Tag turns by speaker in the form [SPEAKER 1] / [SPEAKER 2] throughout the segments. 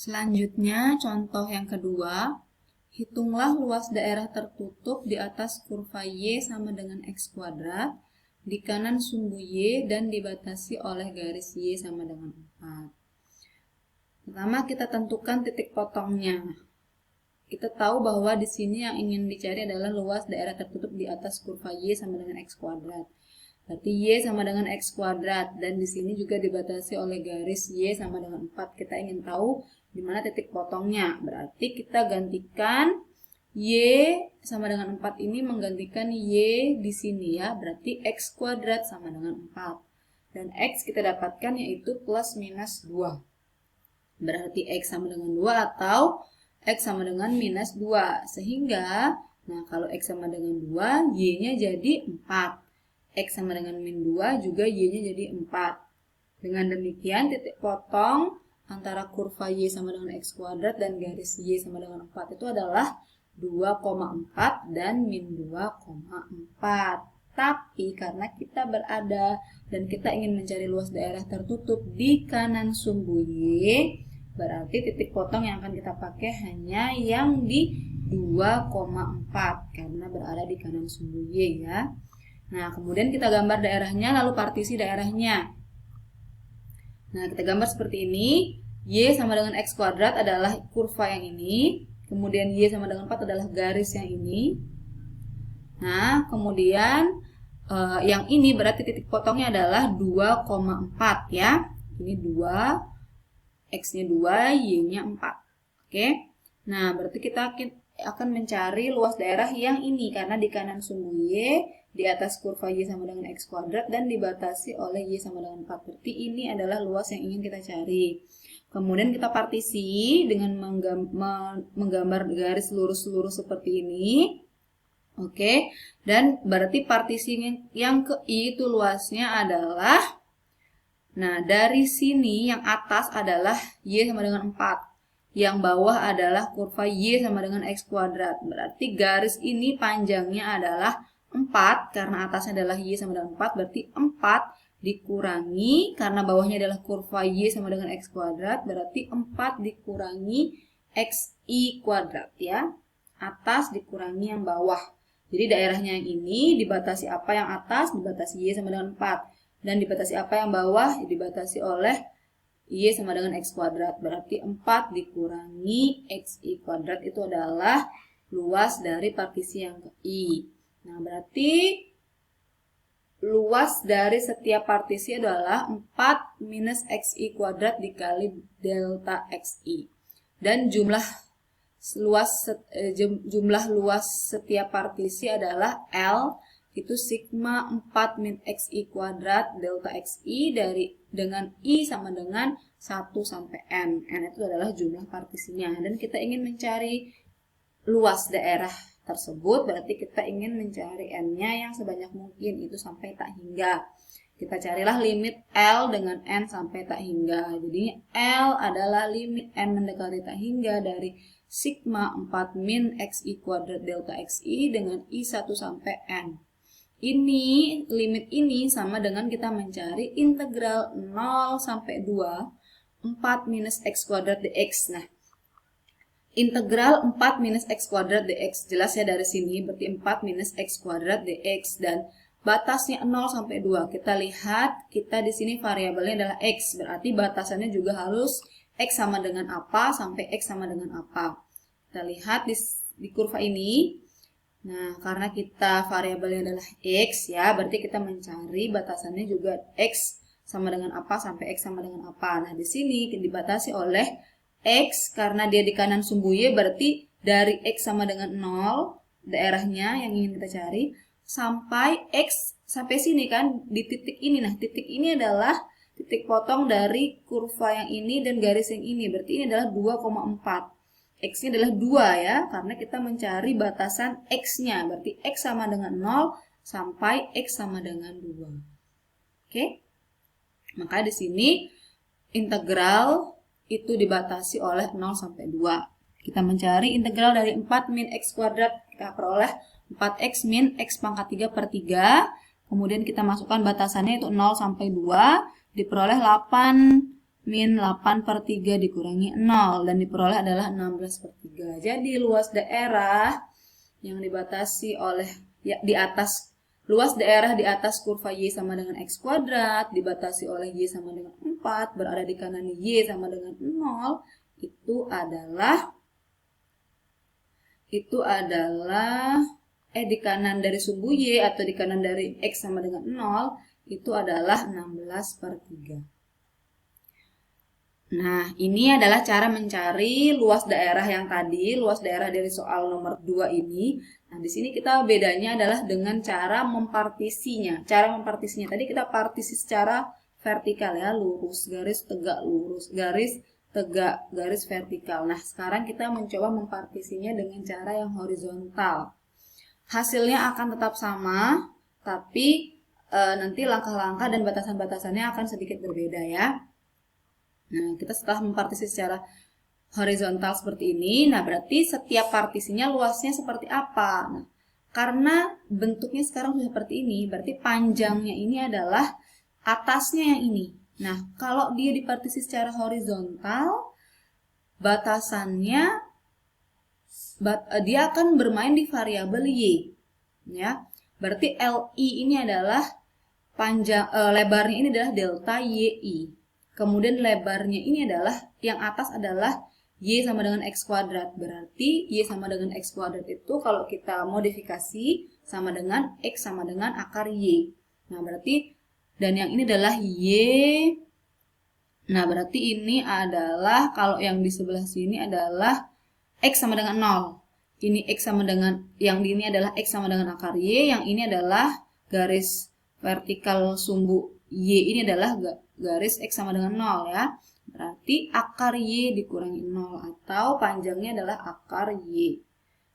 [SPEAKER 1] Selanjutnya, contoh yang kedua, hitunglah luas daerah tertutup di atas kurva Y sama dengan X kuadrat, di kanan sumbu Y dan dibatasi oleh garis Y sama dengan 4. Pertama, kita tentukan titik potongnya. Kita tahu bahwa di sini yang ingin dicari adalah luas daerah tertutup di atas kurva Y sama dengan X kuadrat. Berarti Y sama dengan X kuadrat, dan di sini juga dibatasi oleh garis Y sama dengan 4. Kita ingin tahu di mana titik potongnya. Berarti kita gantikan Y sama dengan 4 ini menggantikan Y di sini ya. Berarti X kuadrat sama dengan 4. Dan X kita dapatkan yaitu plus minus 2. Berarti X sama dengan 2 atau X sama dengan minus 2. Sehingga, nah kalau X sama dengan 2, Y-nya jadi 4. X sama dengan min 2 juga Y-nya jadi 4. Dengan demikian titik potong antara kurva Y sama dengan X kuadrat dan garis Y sama dengan 4 itu adalah 2,4 dan min 2,4. Tapi karena kita berada dan kita ingin mencari luas daerah tertutup di kanan sumbu Y, berarti titik potong yang akan kita pakai hanya yang di 2,4 karena berada di kanan sumbu Y ya. Nah, kemudian kita gambar daerahnya, lalu partisi daerahnya. Nah, kita gambar seperti ini. Y sama dengan X kuadrat adalah kurva yang ini. Kemudian Y sama dengan 4 adalah garis yang ini. Nah, kemudian yang ini berarti titik potongnya adalah 2,4 ya. Ini 2, X-nya 2, Y-nya 4. Oke. Nah, berarti kita akan mencari luas daerah yang ini karena di kanan sumbu Y, di atas kurva Y sama dengan X kuadrat dan dibatasi oleh Y sama dengan 4. Berarti ini adalah luas yang ingin kita cari. Kemudian kita partisi dengan menggambar garis lurus-lurus seperti ini. Oke. Dan berarti partisi yang ke I itu luasnya adalah, nah dari sini yang atas adalah Y sama dengan 4. Yang bawah adalah kurva Y sama dengan X kuadrat. Berarti garis ini panjangnya adalah 4, karena atasnya adalah Y sama dengan 4, berarti 4 dikurangi, karena bawahnya adalah kurva Y sama dengan X kuadrat, berarti 4 dikurangi XI kuadrat ya. Atas dikurangi yang bawah. Jadi daerahnya yang ini dibatasi apa yang atas? Dibatasi Y sama dengan 4. Dan dibatasi apa yang bawah? Dibatasi oleh Y sama dengan X kuadrat. Berarti 4 dikurangi XI kuadrat itu adalah luas dari partisi yang ke I. Nah, berarti luas dari setiap partisi adalah 4 minus XI kuadrat dikali delta XI. Dan jumlah luas setiap partisi adalah L, itu sigma 4 min XI kuadrat delta XI dengan I sama dengan 1 sampai N. N itu adalah jumlah partisinya. Dan kita ingin mencari luas daerah tersebut, berarti kita ingin mencari N-nya yang sebanyak mungkin, itu sampai tak hingga. Kita carilah limit L dengan N sampai tak hingga. Jadi L adalah limit N mendekati tak hingga dari sigma 4 min XI kuadrat delta XI dengan I1 sampai N. Ini, limit ini sama dengan kita mencari integral 0 sampai 2, 4 minus X kuadrat dx. Nah, integral 4 minus X kuadrat dx, jelas ya dari sini, berarti 4 minus X kuadrat dx, dan batasnya 0 sampai 2. Kita lihat, kita di sini variabelnya adalah X, berarti batasannya juga harus X sama dengan apa sampai X sama dengan apa. Kita lihat di kurva ini, nah karena kita variabelnya adalah X ya, berarti kita mencari batasannya juga X sama dengan apa sampai X sama dengan apa. Nah di sini dibatasi oleh X karena dia di kanan sumbu Y, berarti dari X sama dengan 0 daerahnya yang ingin kita cari sampai X sampai sini kan di titik ini. Nah titik ini adalah titik potong dari kurva yang ini dan garis yang ini, berarti ini adalah 2,4. X-nya adalah 2 ya, karena kita mencari batasan X-nya, berarti X sama dengan 0 sampai X sama dengan 2. Oke? Maka di sini integral itu dibatasi oleh 0 sampai 2. Kita mencari integral dari 4 min X kuadrat, kita peroleh 4X min X pangkat 3 per 3. Kemudian kita masukkan batasannya itu 0 sampai 2, diperoleh 8 min 8/3 dikurangi 0 dan diperoleh adalah 16/3. Jadi luas daerah yang dibatasi oleh di atas luas daerah di atas kurva Y sama dengan X kuadrat dibatasi oleh Y sama dengan 4 berada di kanan Y sama dengan 0 itu adalah di kanan dari sumbu Y atau di kanan dari X sama dengan 0 itu adalah 16/3. Nah, ini adalah cara mencari luas daerah yang tadi, luas daerah dari soal nomor 2 ini. Nah, di sini kita bedanya adalah dengan cara mempartisinya. Cara mempartisinya tadi kita partisi secara vertikal ya, lurus, garis tegak, lurus, garis tegak, garis vertikal. Nah, sekarang kita mencoba mempartisinya dengan cara yang horizontal. Hasilnya akan tetap sama, tapi nanti langkah-langkah dan batasan-batasannya akan sedikit berbeda ya. Nah, kita setelah mempartisi secara horizontal seperti ini, nah berarti setiap partisinya luasnya seperti apa? Nah, karena bentuknya sekarang sudah seperti ini, berarti panjangnya ini adalah atasnya yang ini. Nah, kalau dia dipartisi secara horizontal, batasannya dia akan bermain di variabel Y. Ya. Berarti LI ini adalah lebarnya ini adalah delta YI. Kemudian lebarnya ini adalah, yang atas adalah Y sama dengan X kuadrat. Berarti Y sama dengan X kuadrat itu kalau kita modifikasi sama dengan X sama dengan akar Y. Nah, berarti, dan yang ini adalah Y. Nah, berarti ini adalah, kalau yang di sebelah sini adalah X sama dengan 0. Ini X sama dengan, yang di ini adalah X sama dengan akar Y. Yang ini adalah garis vertikal sumbu Y ini adalah garis X sama dengan 0 ya. Berarti akar Y dikurangi 0 atau panjangnya adalah akar Y.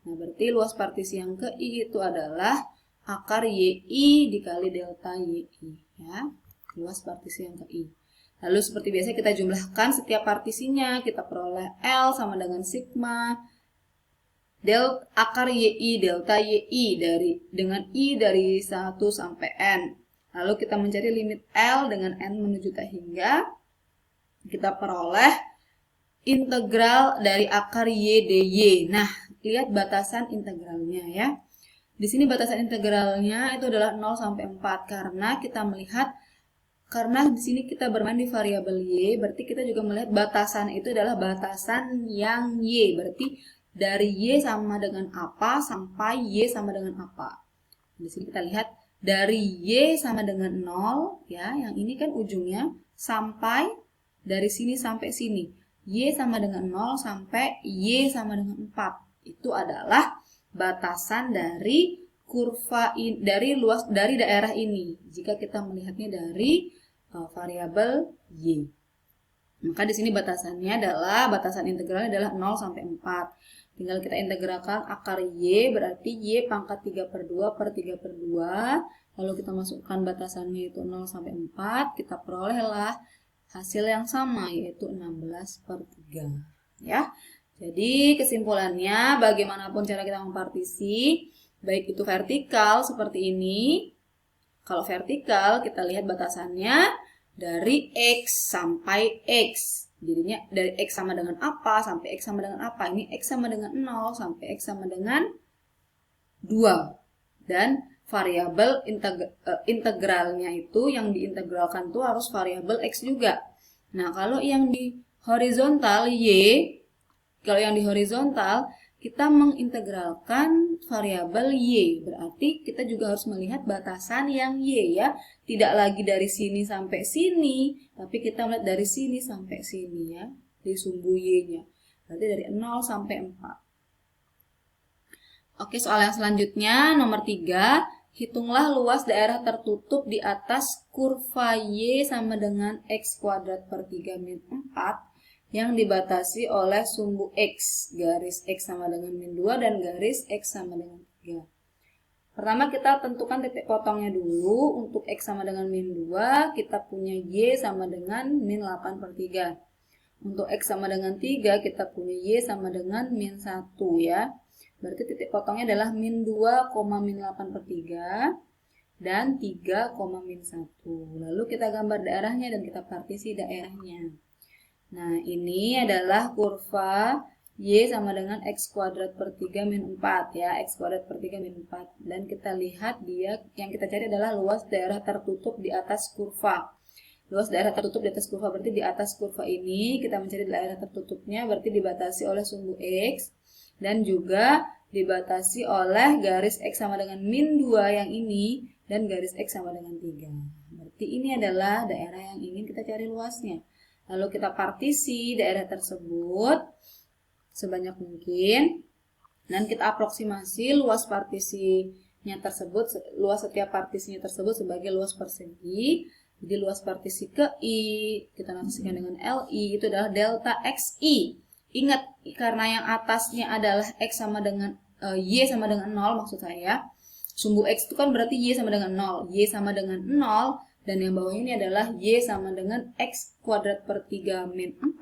[SPEAKER 1] Nah, berarti luas partisi yang ke I itu adalah akar YI dikali delta YI ya. Luas partisi yang ke I. Lalu seperti biasa kita jumlahkan setiap partisinya, kita peroleh L sama dengan sigma akar YI delta YI dengan I dari 1 sampai N. Lalu kita mencari limit L dengan N menuju T hingga kita peroleh integral dari akar Y dy. Nah, lihat batasan integralnya ya. Di sini batasan integralnya itu adalah 0 sampai 4 karena kita melihat, karena di sini kita bermain di variabel Y, berarti kita juga melihat batasan itu adalah batasan yang Y. Berarti dari Y sama dengan apa sampai Y sama dengan apa. Di sini kita lihat dari Y sama dengan 0 ya, yang ini kan ujungnya, sampai dari sini sampai sini. Y sama dengan 0 sampai Y sama dengan 4. Itu adalah batasan dari kurva dari daerah ini. Jika kita melihatnya dari variabel Y. Maka di sini batasannya adalah, batasan integralnya adalah 0 sampai 4. Tinggal kita integralkan akar Y, berarti Y pangkat 3/2 per 3/2. Lalu kita masukkan batasannya itu 0 sampai 4. Kita perolehlah hasil yang sama, yaitu 16/3. Ya. Jadi kesimpulannya, bagaimanapun cara kita mempartisi, baik itu vertikal seperti ini. Kalau vertikal, kita lihat batasannya dari X sampai X. Jadinya dari X sama dengan apa sampai X sama dengan apa. Ini X sama dengan 0 sampai X sama dengan 2. Dan variabel integralnya itu, yang diintegralkan itu harus variabel X juga. Nah, kalau yang di horizontal Y, kalau yang di horizontal kita mengintegralkan variabel Y, berarti kita juga harus melihat batasan yang Y ya. Tidak lagi dari sini sampai sini, tapi kita melihat dari sini sampai sini ya, di sumbu Y-nya. Berarti dari 0 sampai 4. Oke, soal yang selanjutnya, nomor 3. Hitunglah luas daerah tertutup di atas kurva Y sama dengan X kuadrat per 3 min 4 yang dibatasi oleh sumbu X, garis X sama dengan min 2 dan garis X sama dengan 3. Pertama kita tentukan titik potongnya dulu. Untuk X sama dengan min 2, kita punya Y sama dengan min 8/3. Untuk X sama dengan 3, kita punya Y sama dengan min 1 ya. Berarti titik potongnya adalah min 2, min 8/3 dan 3, min 1. Lalu kita gambar daerahnya dan kita partisi daerahnya. Nah, ini adalah kurva Y sama dengan X kuadrat per 3 min 4 ya, X kuadrat per 3 min 4. Dan kita lihat dia, yang kita cari adalah luas daerah tertutup di atas kurva. Luas daerah tertutup di atas kurva berarti di atas kurva ini kita mencari daerah tertutupnya berarti dibatasi oleh sumbu X dan juga dibatasi oleh garis X sama dengan min 2 yang ini dan garis X sama dengan 3. Berarti ini adalah daerah yang ingin kita cari luasnya. Lalu kita partisi daerah tersebut sebanyak mungkin dan kita aproksimasi luas partisinya tersebut, luas setiap partisinya tersebut sebagai luas persegi. Jadi luas partisi ke I kita notasikan dengan LI itu adalah delta XI. Ingat, karena yang atasnya adalah X sama dengan Y sama dengan 0 maksud saya. Sumbu X itu kan berarti Y sama dengan 0. Y sama dengan 0 dan yang bawah ini adalah Y sama dengan X kuadrat per 3 min 4.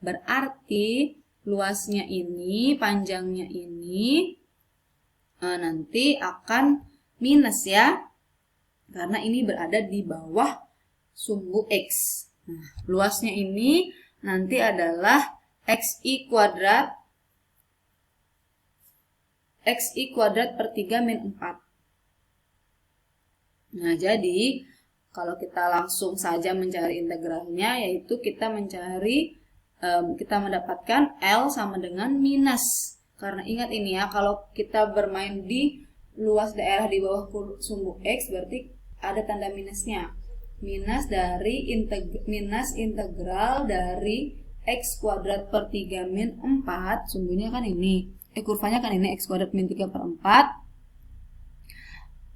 [SPEAKER 1] Berarti luasnya ini, panjangnya ini nanti akan minus ya. Karena ini berada di bawah sumbu X. Nah, luasnya ini nanti adalah XI kuadrat per 3 min 4. Nah, jadi kalau kita langsung saja mencari integralnya, yaitu kita mendapatkan L sama dengan minus. Karena ingat ini ya, kalau kita bermain di luas daerah di bawah sumbu X, berarti ada tanda minusnya. Minus integral dari X kuadrat per 3 min 4, sumbunya kan ini. Kurvanya kan ini, X kuadrat min 3 per 4.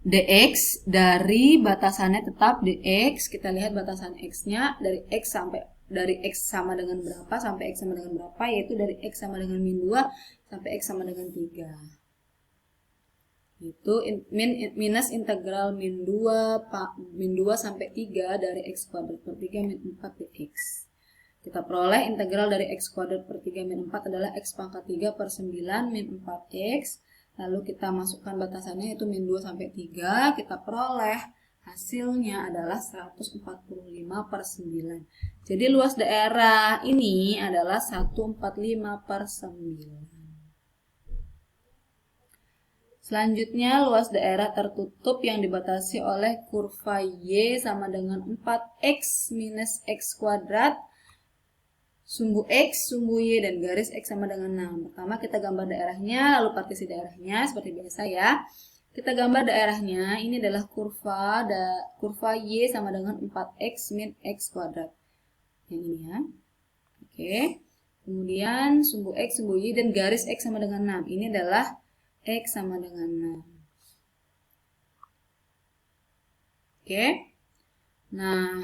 [SPEAKER 1] dx dari batasannya tetap dx, kita lihat batasan x-nya dari x sama dengan berapa sampai x sama dengan berapa, yaitu dari x sama dengan min 2 sampai x sama dengan 3. Itu minus integral min 2 sampai 3 dari x kuadrat per 3 min 4 dx. Kita peroleh integral dari x kuadrat per 3 min 4 adalah x pangkat 3 per 9 min 4x. Lalu kita masukkan batasannya, yaitu min 2 sampai 3. Kita peroleh hasilnya adalah 145 per 9. Jadi luas daerah ini adalah 145 per 9. Selanjutnya, luas daerah tertutup yang dibatasi oleh kurva Y sama dengan 4x minus x kuadrat, sumbu X, sumbu Y, dan garis X sama dengan 6. Pertama kita gambar daerahnya, lalu partisi daerahnya seperti biasa ya. Kita gambar daerahnya, ini adalah kurva Y sama dengan 4x min x kuadrat. Yang ini ya. Oke. Kemudian sumbu X, sumbu Y, dan garis X sama dengan 6. Ini adalah X sama dengan 6. Oke. Nah,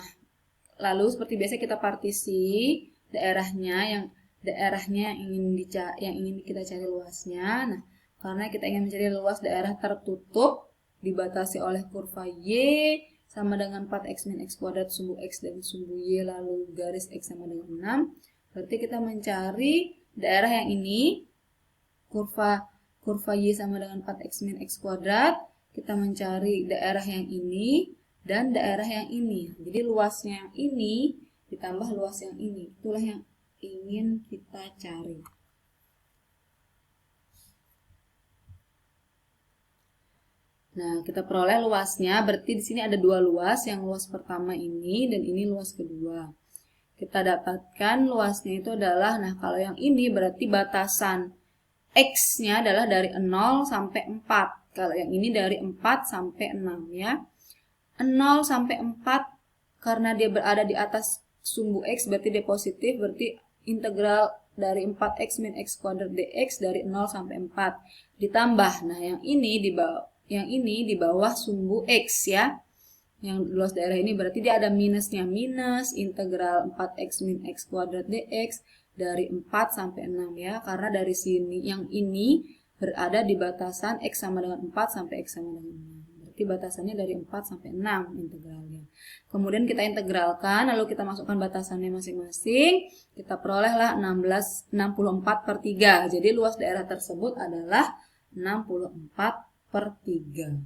[SPEAKER 1] lalu seperti biasa kita partisi daerahnya yang ingin kita cari luasnya. Nah, karena kita ingin mencari luas daerah tertutup dibatasi oleh kurva Y sama dengan 4x min x kuadrat, sumbu X dan sumbu Y, lalu garis X sama dengan 6. Berarti kita mencari daerah yang ini, kurva Y sama dengan 4x min x kuadrat. Kita mencari daerah yang ini dan daerah yang ini. Jadi luasnya yang ini ditambah luas yang ini, itulah yang ingin kita cari. Nah, kita peroleh luasnya, berarti di sini ada dua luas, yang luas pertama ini dan ini luas kedua. Kita dapatkan luasnya itu adalah, nah kalau yang ini berarti batasan X-nya adalah dari 0 sampai 4. Kalau yang ini dari 4 sampai 6 ya. 0 sampai 4 karena dia berada di atas sumbu X berarti dia positif, berarti integral dari 4x min x kuadrat dx dari 0 sampai 4 ditambah, nah yang ini di bawah sumbu X ya, yang luas daerah ini berarti dia ada minusnya, minus integral 4x min x kuadrat dx dari 4 sampai 6 ya, karena dari sini yang ini berada di batasan x sama dengan 4 sampai x sama dengan 6. Berarti batasannya dari 4 sampai 6 integralnya. Kemudian kita integralkan, lalu kita masukkan batasannya masing-masing. Kita perolehlah 64 per 3. Jadi luas daerah tersebut adalah 64 per 3.